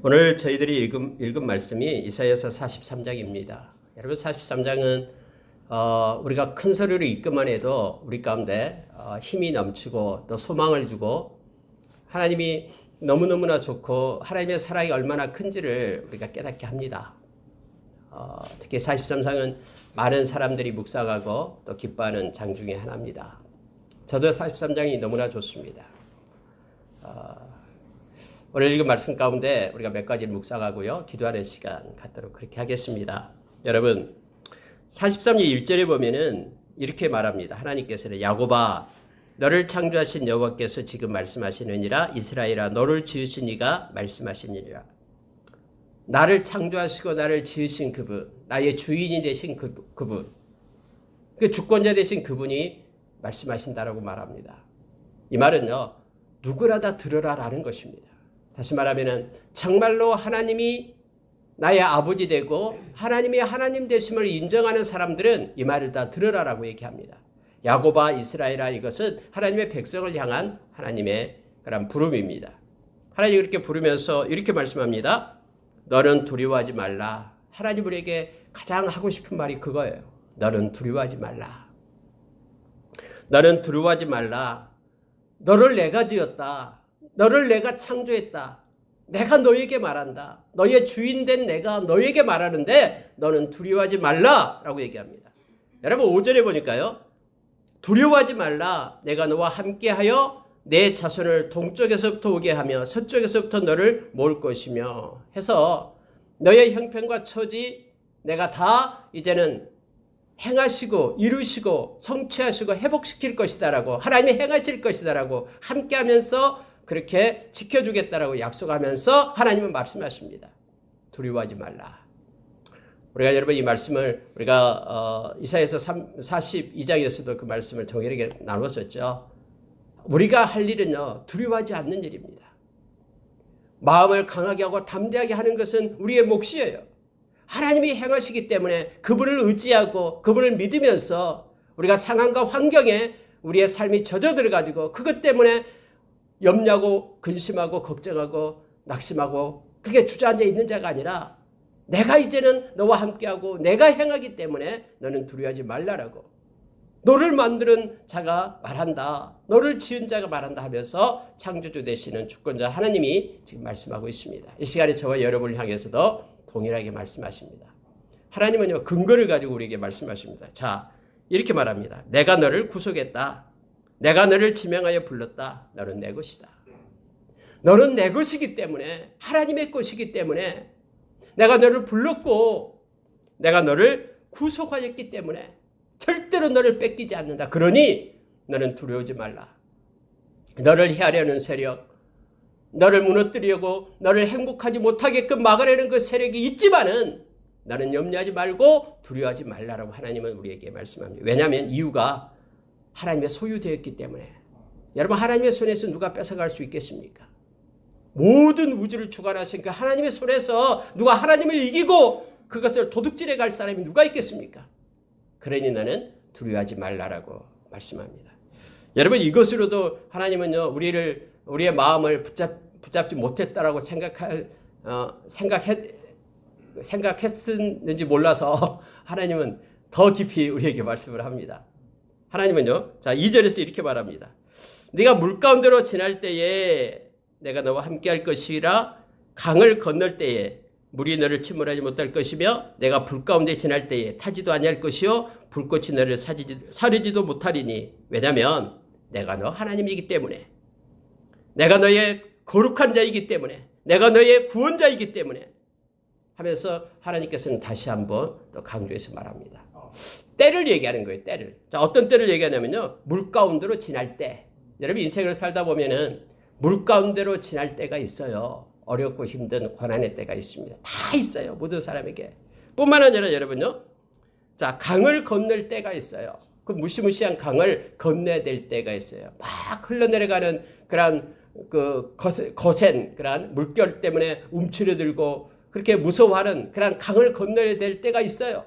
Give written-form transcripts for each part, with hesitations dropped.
오늘 저희들이 읽은 말씀이 이사야서 43장입니다. 여러분 43장은 우리가 큰 소리로 읽기만 해도 우리 가운데 힘이 넘치고 또 소망을 주고 하나님이 너무너무나 좋고 하나님의 사랑이 얼마나 큰지를 우리가 깨닫게 합니다. 특히 43장은 많은 사람들이 묵상하고 또 기뻐하는 장 중에 하나입니다. 저도 43장이 너무나 좋습니다. 오늘 읽은 말씀 가운데 우리가 몇 가지를 묵상하고요. 기도하는 시간 갖도록 그렇게 하겠습니다. 여러분 43장 1절에 보면은 이렇게 말합니다. 하나님께서는 야곱아 너를 창조하신 여호와께서 지금 말씀하시느니라 이스라엘아 너를 지으신 이가 말씀하시느니라. 나를 창조하시고 나를 지으신 그분, 나의 주인이 되신 그분, 그 주권자 되신 그분이 말씀하신다라고 말합니다. 이 말은요 누구나 다 들으라라는 것입니다. 다시 말하면은 정말로 하나님이 나의 아버지 되고 하나님이 하나님 되심을 인정하는 사람들은 이 말을 다 들으라라고 얘기합니다. 야곱아 이스라엘아 이것은 하나님의 백성을 향한 하나님의 그런 부름입니다. 하나님이 그렇게 부르면서 이렇게 말씀합니다. 너는 두려워하지 말라. 하나님 우리에게 가장 하고 싶은 말이 그거예요. 너는 두려워하지 말라. 너는 두려워하지 말라. 너를 내가 지었다. 너를 내가 창조했다. 내가 너에게 말한다. 너의 주인 된 내가 너에게 말하는데 너는 두려워하지 말라라고 얘기합니다. 여러분 5절에 보니까요. 두려워하지 말라. 내가 너와 함께하여 내 자손을 동쪽에서부터 오게 하며 서쪽에서부터 너를 모을 것이며 해서 너의 형편과 처지 내가 다 이제는 행하시고 이루시고 성취하시고 회복시킬 것이다라고 하나님이 행하실 것이다라고 함께하면서 그렇게 지켜주겠다라고 약속하면서 하나님은 말씀하십니다. 두려워하지 말라. 우리가 여러분 이 말씀을 우리가 이사야서 42장에서도 그 말씀을 동일하게 나눴었죠. 우리가 할 일은요 두려워하지 않는 일입니다. 마음을 강하게 하고 담대하게 하는 것은 우리의 몫이에요. 하나님이 행하시기 때문에 그분을 의지하고 그분을 믿으면서 우리가 상황과 환경에 우리의 삶이 젖어들어 가지고 그것 때문에 염려하고 근심하고 걱정하고 낙심하고 그게 주저앉아 있는 자가 아니라 내가 이제는 너와 함께하고 내가 행하기 때문에 너는 두려워하지 말라라고 너를 만드는 자가 말한다. 너를 지은 자가 말한다 하면서 창조주 되시는 주권자 하나님이 지금 말씀하고 있습니다. 이 시간에 저와 여러분을 향해서도 동일하게 말씀하십니다. 하나님은요 근거를 가지고 우리에게 말씀하십니다. 자 이렇게 말합니다. 내가 너를 구속했다. 내가 너를 지명하여 불렀다. 너는 내 것이다. 너는 내 것이기 때문에 하나님의 것이기 때문에 내가 너를 불렀고 내가 너를 구속하였기 때문에 절대로 너를 뺏기지 않는다. 그러니 너는 두려워하지 말라. 너를 해하려는 세력, 너를 무너뜨리려고 너를 행복하지 못하게끔 막으려는 그 세력이 있지만은 너는 염려하지 말고 두려워하지 말라라고 하나님은 우리에게 말씀합니다. 왜냐하면 이유가 하나님의 소유되었기 때문에. 여러분 하나님의 손에서 누가 뺏어갈 수 있겠습니까? 모든 우주를 주관하신 그 하나님의 손에서 누가 하나님을 이기고 그것을 도둑질해 갈 사람이 누가 있겠습니까? 그러니 너는 두려워하지 말라라고 말씀합니다. 여러분 이것으로도 하나님은요 우리의 마음을 붙잡지 못했다라고 생각했는지 몰라서 하나님은 더 깊이 우리에게 말씀을 합니다. 하나님은요, 자 2절에서 이렇게 말합니다. 네가 물 가운데로 지날 때에 내가 너와 함께할 것이라 강을 건널 때에 물이 너를 침몰하지 못할 것이며 내가 불 가운데 지날 때에 타지도 아니할 것이요 불꽃이 너를 사르지도 못하리니 왜냐하면 내가 너 하나님이기 때문에 내가 너의 거룩한 자이기 때문에 내가 너의 구원자이기 때문에 하면서 하나님께서는 다시 한번 또 강조해서 말합니다. 때를 얘기하는 거예요. 때를. 자, 어떤 때를 얘기하냐면요. 물 가운데로 지날 때. 여러분 인생을 살다 보면은 물 가운데로 지날 때가 있어요. 어렵고 힘든 고난의 때가 있습니다. 다 있어요. 모든 사람에게. 뿐만 아니라 여러분요. 자, 강을 건널 때가 있어요. 그 무시무시한 강을 건너야 될 때가 있어요. 막 흘러내려가는 그런 그 거센 그런 물결 때문에 움츠러들고 그렇게 무서워하는 그런 강을 건너야 될 때가 있어요.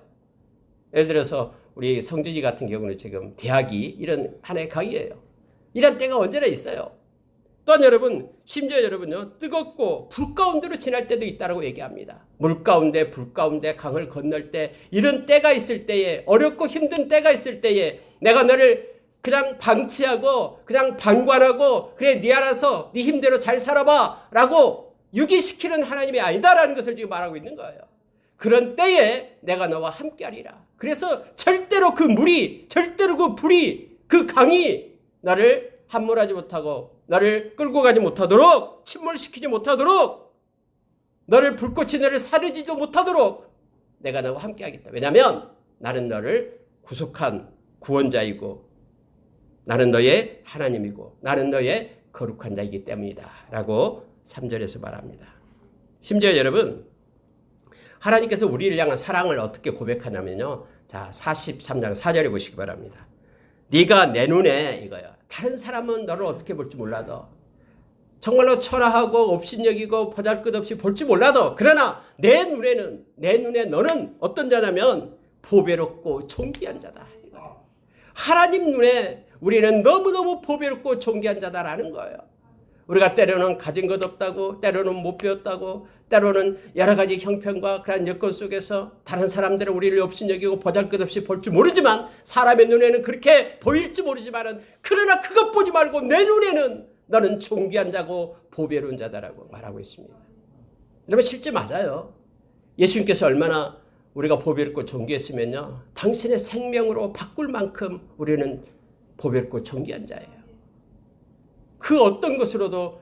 예를 들어서 우리 성진이 같은 경우는 지금 대학이 이런 하나의 강이에요. 이런 때가 언제나 있어요. 또한 여러분, 심지어 여러분요, 뜨겁고 불 가운데로 지날 때도 있다라고 얘기합니다. 물 가운데, 불 가운데, 강을 건널 때, 이런 때가 있을 때에, 어렵고 힘든 때가 있을 때에 내가 너를 그냥 방치하고 그냥 방관하고 그래 네 알아서 네 힘대로 잘 살아봐 라고 유기시키는 하나님이 아니다라는 것을 지금 말하고 있는 거예요. 그런 때에 내가 너와 함께하리라. 그래서 절대로 그 물이, 절대로 그 불이, 그 강이 나를 함몰하지 못하고 나를 끌고 가지 못하도록, 침몰시키지 못하도록, 너를 불꽃이 너를 사르지도 못하도록 내가 너와 함께하겠다. 왜냐하면 나는 너를 구속한 구원자이고 나는 너의 하나님이고 나는 너의 거룩한 자이기 때문이다 라고 3절에서 말합니다. 심지어 여러분, 하나님께서 우리를 향한 사랑을 어떻게 고백하냐면요, 자 43장 4절에 보시기 바랍니다. 네가 내 눈에, 이거야, 다른 사람은 너를 어떻게 볼지 몰라도, 정말로 초라하고 업신여기고 보잘것없이 볼지 몰라도, 그러나 내 눈에 너는 어떤 자냐면 보배롭고 존귀한 자다. 하나님 눈에 우리는 너무너무 보배롭고 존귀한 자다라는 거예요. 우리가 때로는 가진 것 없다고, 때로는 못 배웠다고, 때로는 여러 가지 형편과 그런 여건 속에서 다른 사람들은 우리를 업신여기고 보잘것없이 볼 줄 모르지만, 사람의 눈에는 그렇게 보일지 모르지만은, 그러나 그것 보지 말고 내 눈에는 너는 존귀한 자고 보배로운 자다라고 말하고 있습니다. 여러분, 실제 맞아요. 예수님께서 얼마나 우리가 보배롭고 존귀했으면요, 당신의 생명으로 바꿀 만큼 우리는 보배롭고 존귀한 자예요. 그 어떤 것으로도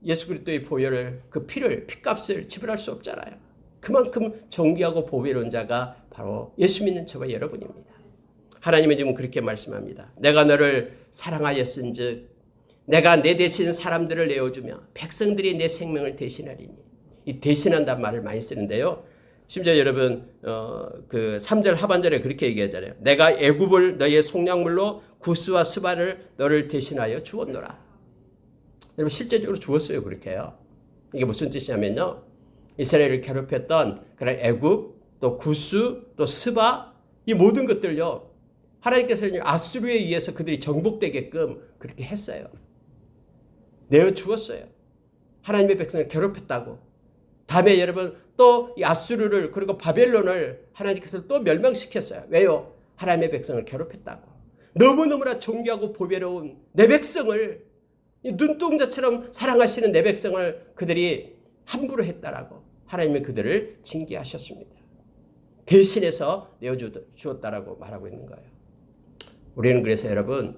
예수 그리스도의 보혈을, 그 피값을 지불할 수 없잖아요. 그만큼 존귀하고 보배로운 자가 바로 예수 믿는 저와 여러분입니다. 하나님은 지금 그렇게 말씀합니다. 내가 너를 사랑하였은즉 내가 내 대신 사람들을 내어주며 백성들이 내 생명을 대신하리니. 이 대신한다는 말을 많이 쓰는데요. 심지어 여러분 그 3절 하반절에 그렇게 얘기하잖아요. 내가 애굽을 너의 속량물로 구스와 스바를 너를 대신하여 주었노라. 여러분, 실제적으로 주었어요. 그렇게요. 이게 무슨 뜻이냐면요, 이스라엘을 괴롭혔던 그런 애굽, 또 구스, 또 스바, 이 모든 것들요, 하나님께서는 아수르에 의해서 그들이 정복되게끔 그렇게 했어요. 내어 주었어요. 하나님의 백성을 괴롭혔다고. 다음에 여러분 또 이 아수르를, 그리고 바벨론을 하나님께서 또 멸망시켰어요. 왜요? 하나님의 백성을 괴롭혔다고. 너무너무나 존귀하고 보배로운 내 백성을, 눈동자처럼 사랑하시는 내 백성을 그들이 함부로 했다라고 하나님이 그들을 징계하셨습니다. 대신해서 내어주었다라고 말하고 있는 거예요. 우리는 그래서 여러분,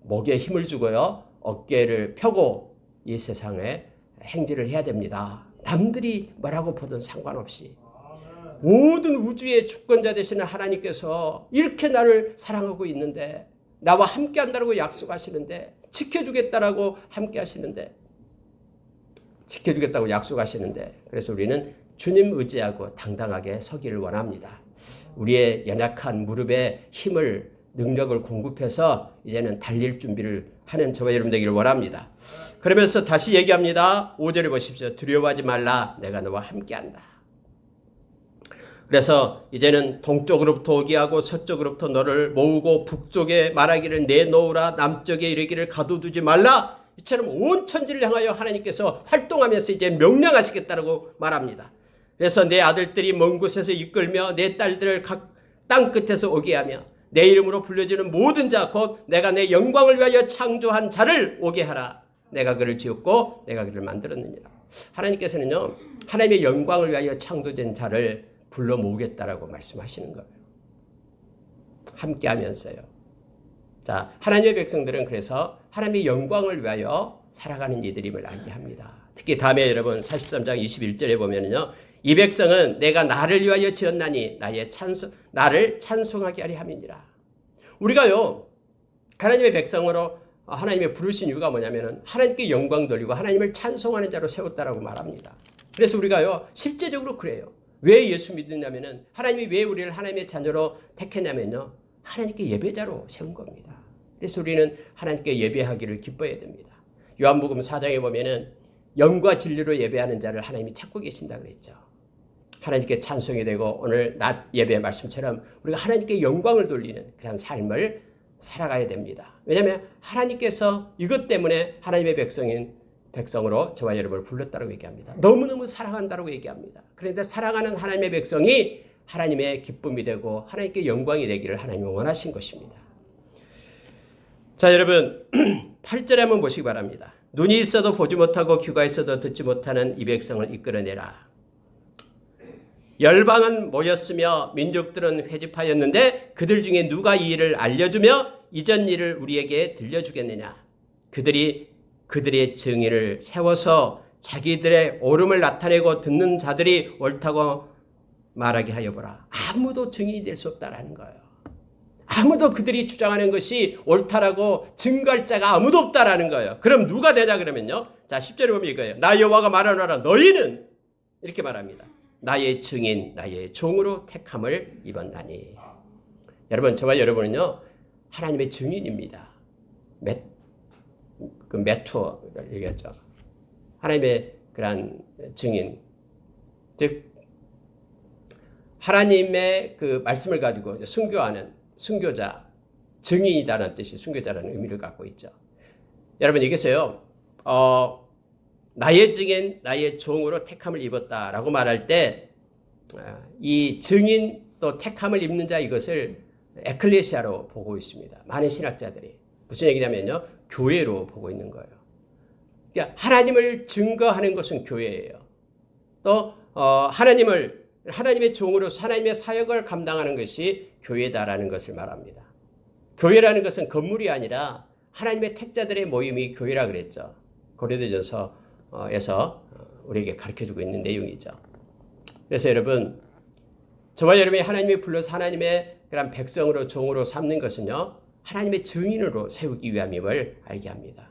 목에 힘을 주고요, 어깨를 펴고 이 세상에 행진을 해야 됩니다. 남들이 뭐라고 보든 상관없이. 모든 우주의 주권자 되시는 하나님께서 이렇게 나를 사랑하고 있는데, 나와 함께 한다고 약속하시는데, 지켜주겠다라고 함께 하시는데, 지켜주겠다고 약속하시는데, 그래서 우리는 주님 의지하고 당당하게 서기를 원합니다. 우리의 연약한 무릎에 힘을, 능력을 공급해서 이제는 달릴 준비를 하는 저와 여러분 되기를 원합니다. 그러면서 다시 얘기합니다. 5절에 보십시오. 두려워하지 말라. 내가 너와 함께한다. 그래서 이제는 동쪽으로부터 오게 하고 서쪽으로부터 너를 모으고 북쪽에 말하기를 내놓으라. 남쪽에 이르기를 가둬두지 말라. 이처럼 온 천지를 향하여 하나님께서 활동하면서 이제 명령하시겠다고 말합니다. 그래서 내 아들들이 먼 곳에서 이끌며 내 딸들을 각 땅 끝에서 오게 하며 내 이름으로 불려지는 모든 자, 곧 내가 내 영광을 위하여 창조한 자를 오게 하라. 내가 그를 지었고 내가 그를 만들었느니라. 하나님께서는요, 하나님의 영광을 위하여 창조된 자를 불러 모으겠다라고 말씀하시는 거예요. 함께 하면서요. 자, 하나님의 백성들은 그래서 하나님의 영광을 위하여 살아가는 이들임을 알게 합니다. 특히 다음에 여러분 43장 21절에 보면은요, 이 백성은 내가 나를 위하여 지었나니 나를 찬송하게 하리 함이니라. 우리가요, 하나님의 백성으로 하나님의 부르신 이유가 뭐냐면은 하나님께 영광 돌리고 하나님을 찬송하는 자로 세웠다라고 말합니다. 그래서 우리가요, 실제적으로 그래요. 왜 예수 믿느냐면은, 하나님이 왜 우리를 하나님의 자녀로 택했냐면요, 하나님께 예배자로 세운 겁니다. 그래서 우리는 하나님께 예배하기를 기뻐해야 됩니다. 요한복음 4장에 보면은 영과 진리로 예배하는 자를 하나님이 찾고 계신다 그랬죠. 하나님께 찬송이 되고 오늘 낮 예배 말씀처럼 우리가 하나님께 영광을 돌리는 그런 삶을 살아가야 됩니다. 왜냐하면 하나님께서 이것 때문에 하나님의 백성으로 저와 여러분을 불렀다고 얘기합니다. 너무너무 사랑한다고 얘기합니다. 그런데 사랑하는 하나님의 백성이 하나님의 기쁨이 되고 하나님께 영광이 되기를 하나님이 원하신 것입니다. 자, 여러분 8절에 한번 보시기 바랍니다. 눈이 있어도 보지 못하고 귀가 있어도 듣지 못하는 이 백성을 이끌어내라. 열방은 모였으며 민족들은 회집하였는데 그들 중에 누가 이 일을 알려주며 이전 일을 우리에게 들려주겠느냐. 그들의 증인을 세워서 자기들의 옳음을 나타내고 듣는 자들이 옳다고 말하게 하여 보라. 아무도 증인이 될 수 없다라는 거예요. 아무도 그들이 주장하는 것이 옳다라고 증거할 자가 아무도 없다라는 거예요. 그럼 누가 되냐 그러면요. 자, 10절에 보면 이거예요. 나 여호와가 말하노라 너희는 이렇게 말합니다. 나의 증인, 나의 종으로 택함을 입었나니. 여러분, 저와 여러분은요, 하나님의 증인입니다. 메투어를 얘기했죠. 하나님의 그런 증인. 즉, 하나님의 그 말씀을 가지고 순교하는 순교자, 증인이다라는 뜻이 순교자라는 의미를 갖고 있죠. 여러분, 여기서요, 나의 증인, 나의 종으로 택함을 입었다라고 말할 때, 이 증인 또 택함을 입는 자 이것을 에클레시아로 보고 있습니다. 많은 신학자들이. 무슨 얘기냐면요, 교회로 보고 있는 거예요. 그러니까 하나님을 증거하는 것은 교회예요. 또 하나님의 종으로서 하나님의 사역을 감당하는 것이 교회다라는 것을 말합니다. 교회라는 것은 건물이 아니라 하나님의 택자들의 모임이 교회라 그랬죠. 고린도전서에서 우리에게 가르쳐주고 있는 내용이죠. 그래서 여러분, 저와 여러분이 하나님이 불러서 하나님의 그런 백성으로 종으로 삼는 것은요, 하나님의 증인으로 세우기 위함임을 알게 합니다.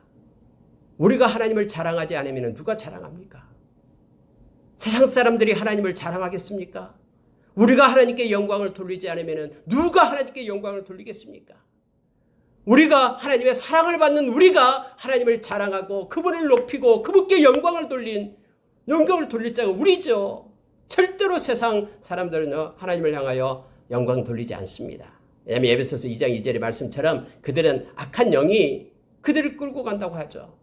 우리가 하나님을 자랑하지 않으면 누가 자랑합니까? 세상 사람들이 하나님을 자랑하겠습니까? 우리가 하나님께 영광을 돌리지 않으면 누가 하나님께 영광을 돌리겠습니까? 우리가 하나님의 사랑을 받는 우리가 하나님을 자랑하고 그분을 높이고 그분께 영광을 돌릴 자가 우리죠. 절대로 세상 사람들은 하나님을 향하여 영광 돌리지 않습니다. 왜냐하면 에베소서 2장 2절의 말씀처럼 그들은 악한 영이 그들을 끌고 간다고 하죠.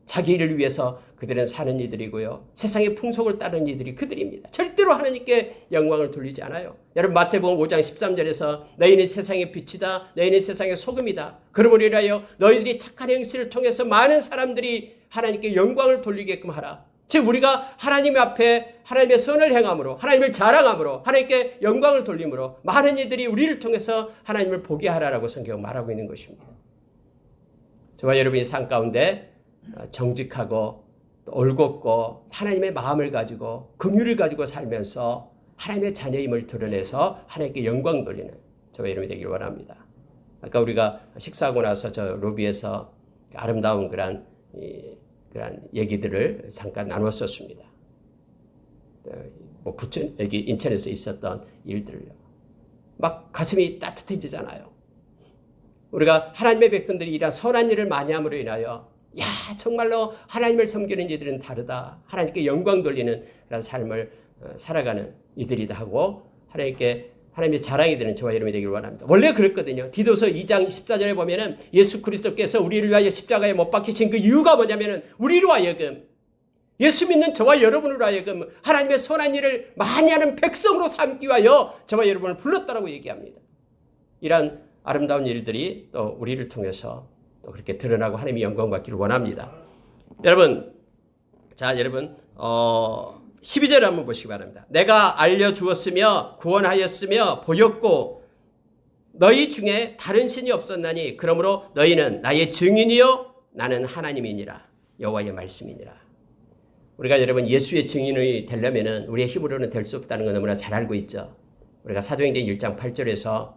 자기 일을 위해서 그들은 사는 이들이고요. 세상의 풍속을 따르는 이들이 그들입니다. 절대로 하나님께 영광을 돌리지 않아요. 여러분 마태복음 5장 13절에서 너희는 세상의 빛이다. 너희는 세상의 소금이다. 그러므로 인하여 너희들이 착한 행실을 통해서 많은 사람들이 하나님께 영광을 돌리게끔 하라. 즉 우리가 하나님 앞에 하나님의 선을 행함으로 하나님을 자랑함으로 하나님께 영광을 돌림으로 많은 이들이 우리를 통해서 하나님을 보게 하라라고 성경은 말하고 있는 것입니다. 저와 여러분이 삶 가운데 정직하고 올곧고 하나님의 마음을 가지고 긍휼을 가지고 살면서 하나님의 자녀임을 드러내서 하나님께 영광 돌리는 저와 여러분이 되기를 원합니다. 아까 우리가 식사하고 나서 저 로비에서 아름다운 그런 얘기들을 잠깐 나눴었습니다. 여기 인천에서 있었던 일들을요. 막 가슴이 따뜻해지잖아요. 우리가 하나님의 백성들이 이런 선한 일을 많이 함으로 인하여 야 정말로 하나님을 섬기는 이들은 다르다. 하나님께 영광 돌리는 그런 삶을 살아가는 이들이다 하고 하나님의 자랑이 되는 저와 여러분이 되기를 원합니다. 원래 그랬거든요. 디도서 2장 14절에 보면은 예수 그리스도께서 우리를 위하여 십자가에 못 박히신 그 이유가 뭐냐면은 우리로 하여금 예수 믿는 저와 여러분으로 하여금 하나님의 선한 일을 많이 하는 백성으로 삼기 위하여 저와 여러분을 불렀다라고 얘기합니다. 이런 아름다운 일들이 또 우리를 통해서 또 그렇게 드러나고 하나님의 영광 받기를 원합니다. 여러분, 12절 한번 보시기 바랍니다. 내가 알려주었으며 구원하였으며 보였고 너희 중에 다른 신이 없었나니 그러므로 너희는 나의 증인이요 나는 하나님이니라. 여호와의 말씀이니라. 우리가 여러분 예수의 증인이 되려면 우리의 힘으로는 될 수 없다는 걸 너무나 잘 알고 있죠. 우리가 사도행전 1장 8절에서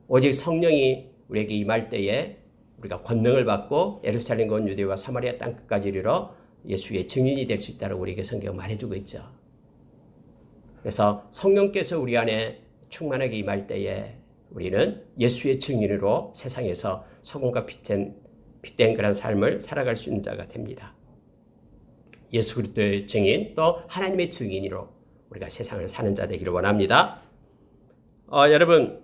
오직 성령이 우리에게 임할 때에 우리가 권능을 받고 예루살렘과 온 유대와 사마리아 땅 끝까지 이르러 예수의 증인이 될 수 있다고 우리에게 성경 말해주고 있죠. 그래서 성령께서 우리 안에 충만하게 임할 때에 우리는 예수의 증인으로 세상에서 소금과 빛된 그런 삶을 살아갈 수 있는 자가 됩니다. 예수 그리스도의 증인 또 하나님의 증인으로 우리가 세상을 사는 자 되기를 원합니다. 여러분,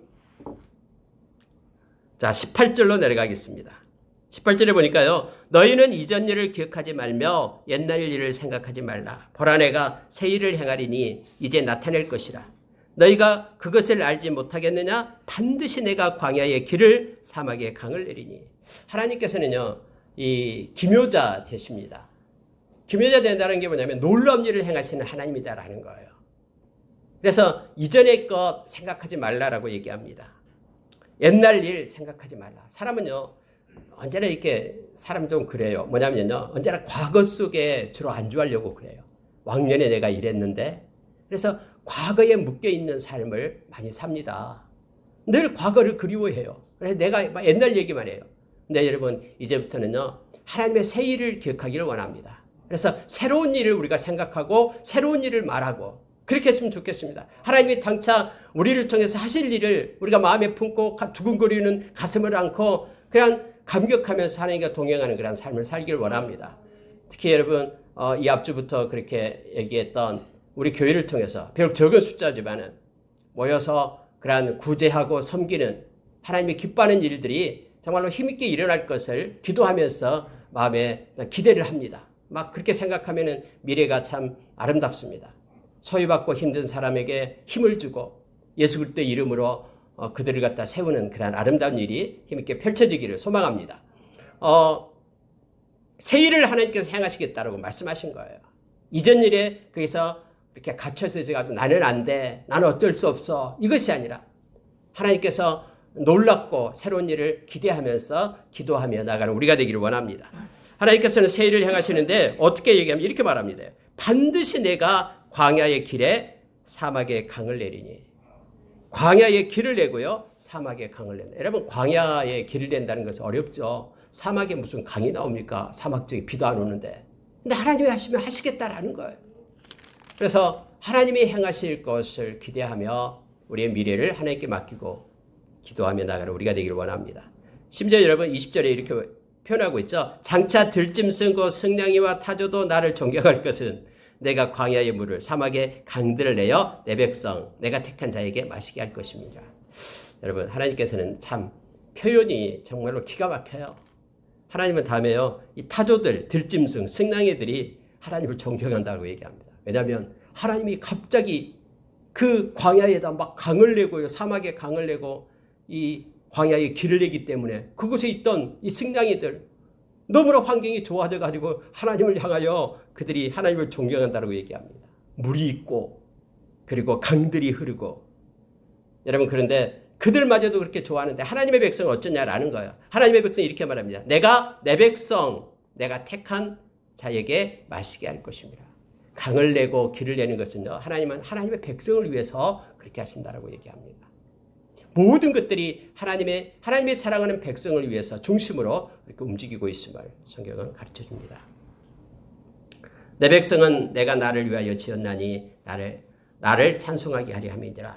자, 18절로 내려가겠습니다. 18절에 보니까요. 너희는 이전 일을 기억하지 말며 옛날 일을 생각하지 말라. 보라 내가 새 일을 행하리니 이제 나타낼 것이라. 너희가 그것을 알지 못하겠느냐? 반드시 내가 광야의 길을 사막의 강을 내리니. 하나님께서는요. 이 기묘자 되십니다. 기묘자 된다는 게 뭐냐면 놀라운 일을 행하시는 하나님이다라는 거예요. 그래서 이전의 것 생각하지 말라라고 얘기합니다. 옛날 일 생각하지 말라. 사람은요. 언제나 이렇게 사람 좀 그래요. 뭐냐면요. 언제나 과거 속에 주로 안주하려고 그래요. 왕년에 내가 이랬는데 그래서 과거에 묶여있는 삶을 많이 삽니다. 늘 과거를 그리워해요. 그래서 내가 옛날 얘기만 해요. 근데 여러분 이제부터는요. 하나님의 새 일을 기억하기를 원합니다. 그래서 새로운 일을 우리가 생각하고 새로운 일을 말하고 그렇게 했으면 좋겠습니다. 하나님이 당차 우리를 통해서 하실 일을 우리가 마음에 품고 두근거리는 가슴을 안고 그냥 감격하면서 하나님과 동행하는 그런 삶을 살기를 원합니다. 특히 여러분 이 앞주부터 그렇게 얘기했던 우리 교회를 통해서 비록 적은 숫자지만은 모여서 그러한 구제하고 섬기는 하나님이 기뻐하는 일들이 정말로 힘있게 일어날 것을 기도하면서 마음에 기대를 합니다. 막 그렇게 생각하면은 미래가 참 아름답습니다. 소유받고 힘든 사람에게 힘을 주고 예수 그리스도의 이름으로 그들을 갖다 세우는 그런 아름다운 일이 힘있게 펼쳐지기를 소망합니다. 새 일을 하나님께서 행하시겠다라고 말씀하신 거예요. 이전 일에 거기서 이렇게 갇혀서 있어가지고 나는 안 돼, 나는 어쩔 수 없어 이것이 아니라 하나님께서 놀랍고 새로운 일을 기대하면서 기도하며 나가는 우리가 되기를 원합니다. 하나님께서는 새 일을 행하시는데 어떻게 얘기하면 이렇게 말합니다. 반드시 내가 광야의 길에 사막의 강을 내리니. 광야의 길을 내고요. 사막의 강을 낸다. 여러분 광야의 길을 낸다는 것은 어렵죠. 사막에 무슨 강이 나옵니까? 사막 쪽에 비도 안 오는데. 근데 하나님이 하시면 하시겠다라는 거예요. 그래서 하나님이 행하실 것을 기대하며 우리의 미래를 하나님께 맡기고 기도하며 나가는 우리가 되기를 원합니다. 심지어 여러분 20절에 이렇게 표현하고 있죠. 장차 들짐승과 승냥이와 타조도 나를 존경할 것은 내가 광야의 물을 사막의 강들을 내어 내 백성 내가 택한 자에게 마시게 할 것입니다. 여러분 하나님께서는 참 표현이 정말로 기가 막혀요. 하나님은 다음에요. 이 타조들, 들짐승, 승냥이들이 하나님을 존경한다고 얘기합니다. 왜냐하면 하나님이 갑자기 그 광야에다 막 강을 내고요. 사막에 강을 내고 이 광야에 길을 내기 때문에 그곳에 있던 이 승냥이들 너무나 환경이 좋아져 가지고 하나님을 향하여 그들이 하나님을 존경한다고 얘기합니다. 물이 있고 그리고 강들이 흐르고 여러분 그런데 그들마저도 그렇게 좋아하는데 하나님의 백성은 어쩌냐라는 거예요. 하나님의 백성이 이렇게 말합니다. 내가 내 백성 내가 택한 자에게 마시게 할 것입니다. 강을 내고 길을 내는 것은요. 하나님은 하나님의 백성을 위해서 그렇게 하신다라고 얘기합니다. 모든 것들이 하나님의 사랑하는 백성을 위해서 중심으로 이렇게 움직이고 있음을 성경은 가르쳐줍니다. 내 백성은 내가 나를 위하여 지었나니 나를 찬송하게 하려 함이니라.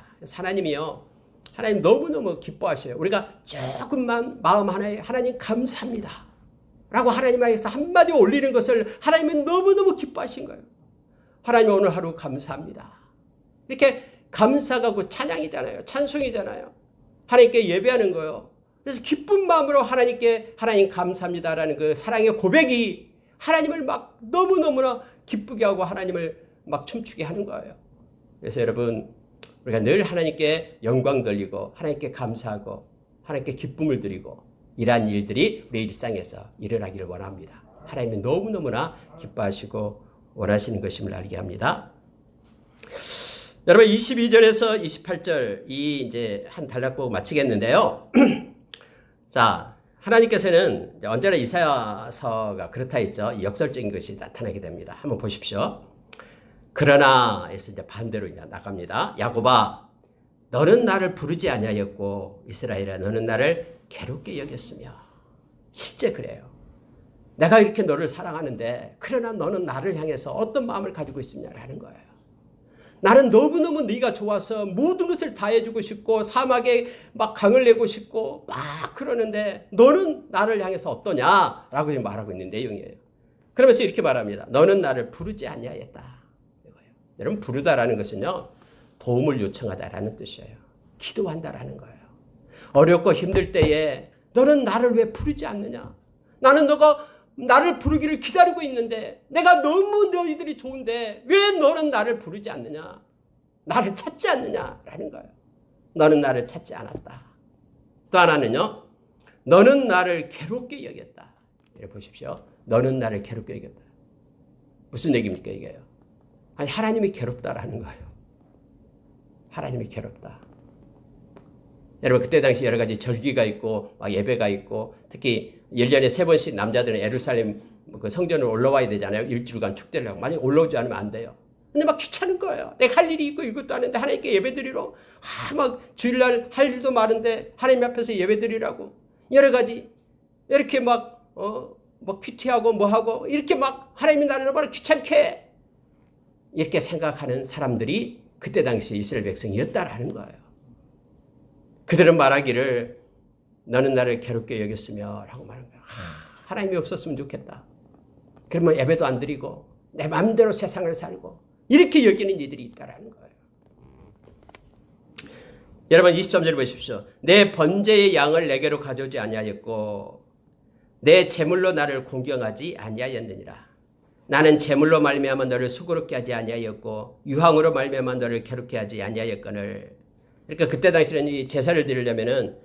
하나님 너무너무 기뻐하셔요. 우리가 조금만 마음 하나에 하나님 감사합니다 라고 하나님 앞에서 한마디 올리는 것을 하나님은 너무너무 기뻐하신 거예요. 하나님 오늘 하루 감사합니다. 이렇게 감사가 그 찬양이잖아요. 찬송이잖아요. 하나님께 예배하는 거예요. 그래서 기쁜 마음으로 하나님께 하나님 감사합니다라는 그 사랑의 고백이 하나님을 막 너무너무나 기쁘게 하고 하나님을 막 춤추게 하는 거예요. 그래서 여러분 우리가 늘 하나님께 영광 돌리고 하나님께 감사하고 하나님께 기쁨을 드리고 이러한 일들이 우리 일상에서 일어나기를 원합니다. 하나님이 너무너무나 기뻐하시고 원하시는 것임을 알게 합니다. 여러분 22절에서 28절 이 이제 한 단락보고 마치겠는데요. 자, 하나님께서는 언제나 이사야서가 그렇다 했죠. 역설적인 것이 나타나게 됩니다. 한번 보십시오. 그러나 해서 이제 반대로 이제 나갑니다. 야곱아, 너는 나를 부르지 아니하였고 이스라엘아, 너는 나를 괴롭게 여겼으며. 실제 그래요. 내가 이렇게 너를 사랑하는데 그러나 너는 나를 향해서 어떤 마음을 가지고 있느냐라는 거예요. 나는 너무너무 네가 좋아서 모든 것을 다 해주고 싶고 사막에 막 강을 내고 싶고 막 그러는데 너는 나를 향해서 어떠냐라고 지금 말하고 있는 내용이에요. 그러면서 이렇게 말합니다. 너는 나를 부르지 아니하였다. 이거예요. 여러분 부르다라는 것은요. 도움을 요청하다라는 뜻이에요. 기도한다라는 거예요. 어렵고 힘들 때에 너는 나를 왜 부르지 않느냐? 나는 너가 나를 부르기를 기다리고 있는데 내가 너무 너희들이 좋은데 왜 너는 나를 부르지 않느냐? 나를 찾지 않느냐라는 거예요. 너는 나를 찾지 않았다. 또 하나는요. 너는 나를 괴롭게 여겼다. 이렇게 보십시오. 너는 나를 괴롭게 여겼다. 무슨 얘기입니까 이게요? 아니 하나님이 괴롭다라는 거예요. 하나님이 괴롭다. 여러분 그때 당시 여러 가지 절기가 있고 막 예배가 있고 특히 1년에 3번씩 남자들은 예루살렘 그 성전을 올라와야 되잖아요. 일주일간 축제를 하고 만약 올라오지 않으면 안 돼요. 근데 막 귀찮은 거예요. 내가 할 일이 있고 이것도 하는데 하나님께 예배드리러 막 주일날 할 일도 많은데 하나님 앞에서 예배드리라고 여러 가지 이렇게 막 큐티하고 뭐하고 이렇게 막 하나님이 나를 얼마나 귀찮게 해. 이렇게 생각하는 사람들이 그때 당시 이스라엘 백성이었다라는 거예요. 그들은 말하기를 너는 나를 괴롭게 여겼으며 라고 말한 거예요. 하나님이 없었으면 좋겠다. 그러면 예배도 안 드리고 내 마음대로 세상을 살고 이렇게 여기는 이들이 있다라는 거예요. 여러분 23절 보십시오. 내 번제의 양을 내게로 가져오지 아니하였고 내 제물로 나를 공경하지 아니하였느니라. 나는 제물로 말미암아 너를 수고롭게 하지 아니하였고 유황으로 말미암아 너를 괴롭게 하지 아니하였거늘. 그러니까 그때 당시에는 이 제사를 드리려면은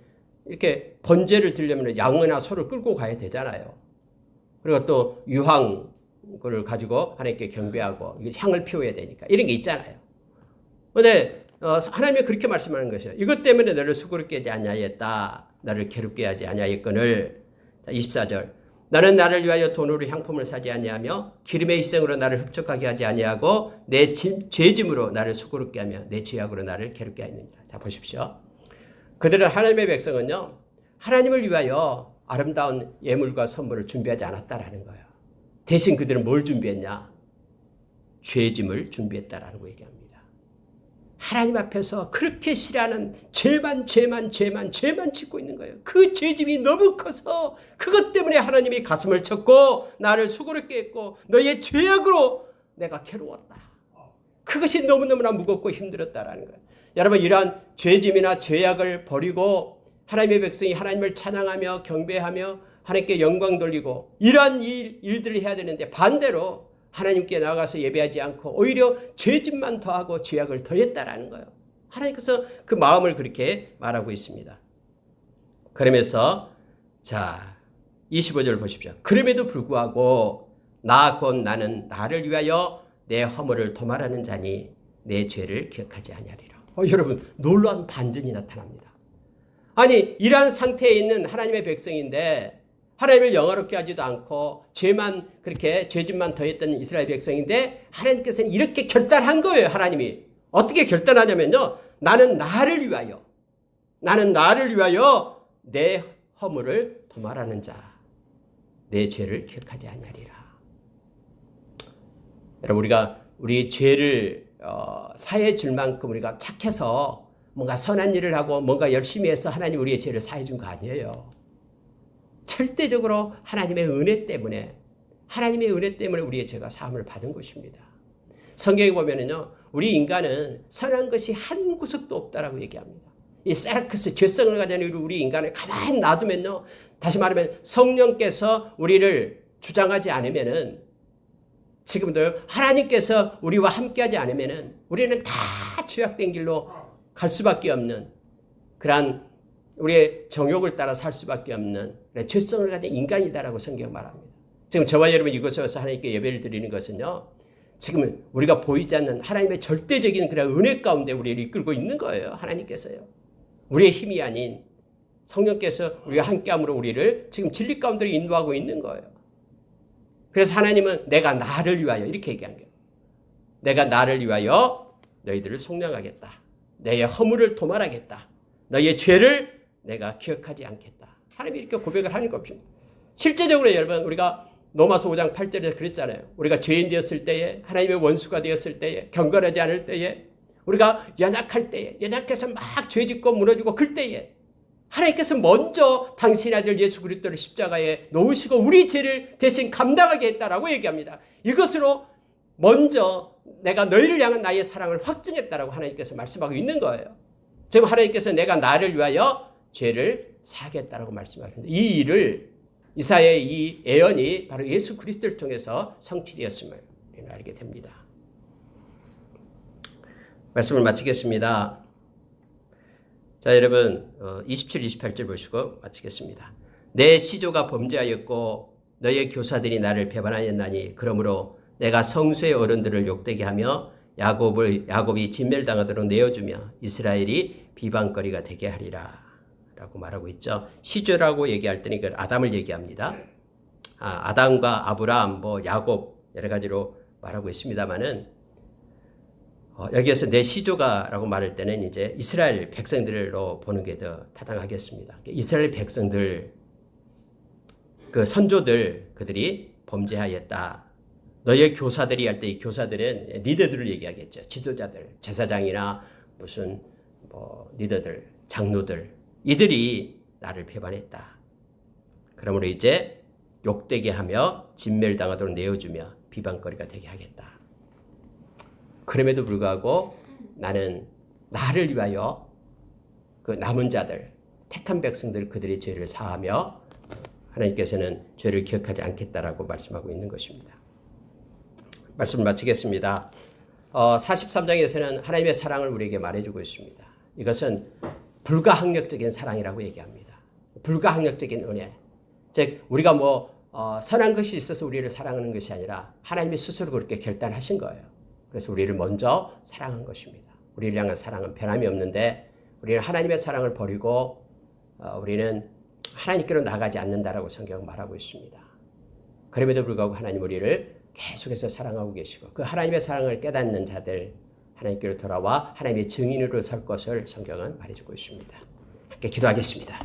이렇게 번제를 드리려면 양이나 소를 끌고 가야 되잖아요. 그리고 또 유황을 가지고 하나님께 경배하고 향을 피워야 되니까 이런 게 있잖아요. 그런데 하나님이 그렇게 말씀하는 것이에요. 이것 때문에 너를 수고롭게 하지 아니하였다. 너를 괴롭게 하지 아니하였거늘. 24절. 나는 나를 위하여 돈으로 향품을 사지 아니하며 기름의 희생으로 나를 흡족하게 하지 아니하고 내 죄짐으로 나를 수고롭게 하며 내 죄악으로 나를 괴롭게 하였느니라. 자 보십시오. 그들은 하나님의 백성은요. 하나님을 위하여 아름다운 예물과 선물을 준비하지 않았다라는 거예요. 대신 그들은 뭘 준비했냐? 죄짐을 준비했다라는 거 얘기합니다. 하나님 앞에서 그렇게 싫어하는 죄만 짓고 있는 거예요. 그 죄짐이 너무 커서 그것 때문에 하나님이 가슴을 쳤고 나를 수고롭게 했고 너의 죄악으로 내가 괴로웠다. 그것이 너무너무나 무겁고 힘들었다라는 거예요. 여러분 이러한 죄짐이나 죄악을 버리고 하나님의 백성이 하나님을 찬양하며 경배하며 하나님께 영광 돌리고 이러한 일들을 해야 되는데 반대로 하나님께 나가서 예배하지 않고 오히려 죄짐만 더하고 죄악을 더했다라는 거예요. 하나님께서 그 마음을 그렇게 말하고 있습니다. 그러면서 자 25절 보십시오. 그럼에도 불구하고 나 곧 나는 나를 위하여 내 허물을 도말하는 자니 내 죄를 기억하지 아니하리라. 여러분 놀라운 반전이 나타납니다. 아니 이러한 상태에 있는 하나님의 백성인데 하나님을 영화롭게 하지도 않고 죄만 그렇게 죄짐만 더했던 이스라엘 백성인데 하나님께서는 이렇게 결단한 거예요. 하나님이 어떻게 결단하냐면요. 나는 나를 위하여 내 허물을 도말하는 자 내 죄를 기억하지 아니하리라. 여러분 우리가 우리 죄를 사해 줄 만큼 우리가 착해서 뭔가 선한 일을 하고 뭔가 열심히 해서 하나님 우리의 죄를 사해 준 거 아니에요. 절대적으로 하나님의 은혜 때문에 우리의 죄가 사함을 받은 것입니다. 성경에 보면은요, 우리 인간은 선한 것이 한 구석도 없다라고 얘기합니다. 이 세라크스 죄성을 가진 우리 인간을 가만히 놔두면요, 다시 말하면 성령께서 우리를 주장하지 않으면은 지금도 하나님께서 우리와 함께하지 않으면은 우리는 다 죄악된 길로 갈 수밖에 없는 그러한 우리의 정욕을 따라 살 수밖에 없는 죄성을 가진 인간이다라고 성경 말합니다. 지금 저와 여러분 이곳에 와서 하나님께 예배를 드리는 것은요. 지금 우리가 보이지 않는 하나님의 절대적인 그런 은혜 가운데 우리를 이끌고 있는 거예요. 하나님께서요. 우리의 힘이 아닌 성령께서 우리가 함께함으로 우리를 지금 진리 가운데로 인도하고 있는 거예요. 그래서 하나님은 내가 나를 위하여 이렇게 얘기한 거예요. 내가 나를 위하여 너희들을 속량하겠다. 너의 허물을 도말하겠다. 너의 죄를 내가 기억하지 않겠다. 하나님이 이렇게 고백을 하는 것입니다. 실제적으로 여러분 우리가 로마서 5장 8절에서 그랬잖아요. 우리가 죄인 되었을 때에 하나님의 원수가 되었을 때에 경건하지 않을 때에 우리가 연약할 때에 연약해서 막 죄짓고 무너지고 그럴 때에 하나님께서 먼저 당신의 아들 예수 그리스도를 십자가에 놓으시고 우리 죄를 대신 감당하게 했다라고 얘기합니다. 이것으로 먼저 내가 너희를 향한 나의 사랑을 확증했다라고 하나님께서 말씀하고 있는 거예요. 지금 하나님께서 내가 나를 위하여 죄를 사하겠다라고 말씀하셨는데 이 일을 이사야의 이 예언이 바로 예수 그리스도를 통해서 성취되었음을 알게 됩니다. 말씀을 마치겠습니다. 자, 여러분 27, 28절 보시고 마치겠습니다. 내 시조가 범죄하였고 너의 교사들이 나를 배반하였나니 그러므로 내가 성소의 어른들을 욕되게 하며 야곱이 진멸당하도록 내어주며 이스라엘이 비방거리가 되게 하리라 라고 말하고 있죠. 시조라고 얘기할 때는 이걸 아담을 얘기합니다. 아담과 아브라함, 야곱 여러 가지로 말하고 있습니다만은 여기에서 내 시조가라고 말할 때는 이제 이스라엘 백성들로 보는 게 더 타당하겠습니다. 이스라엘 백성들 그 선조들 그들이 범죄하였다. 너의 교사들이 할 때 이 교사들은 리더들을 얘기하겠죠. 지도자들, 제사장이나 무슨 리더들, 장로들 이들이 나를 배반했다. 그러므로 이제 욕되게 하며 진멸당하도록 내어주며 비방거리가 되게 하겠다. 그럼에도 불구하고 나는 나를 위하여 그 남은 자들, 택한 백성들 그들의 죄를 사하며 하나님께서는 죄를 기억하지 않겠다라고 말씀하고 있는 것입니다. 말씀을 마치겠습니다. 43장에서는 하나님의 사랑을 우리에게 말해주고 있습니다. 이것은 불가항력적인 사랑이라고 얘기합니다. 불가항력적인 은혜. 즉 우리가 선한 것이 있어서 우리를 사랑하는 것이 아니라 하나님이 스스로 그렇게 결단하신 거예요. 그래서 우리를 먼저 사랑한 것입니다. 우리를 향한 사랑은 변함이 없는데 우리는 하나님의 사랑을 버리고 우리는 하나님께로 나가지 않는다라고 성경은 말하고 있습니다. 그럼에도 불구하고 하나님 우리를 계속해서 사랑하고 계시고 그 하나님의 사랑을 깨닫는 자들 하나님께로 돌아와 하나님의 증인으로 설 것을 성경은 말해주고 있습니다. 함께 기도하겠습니다.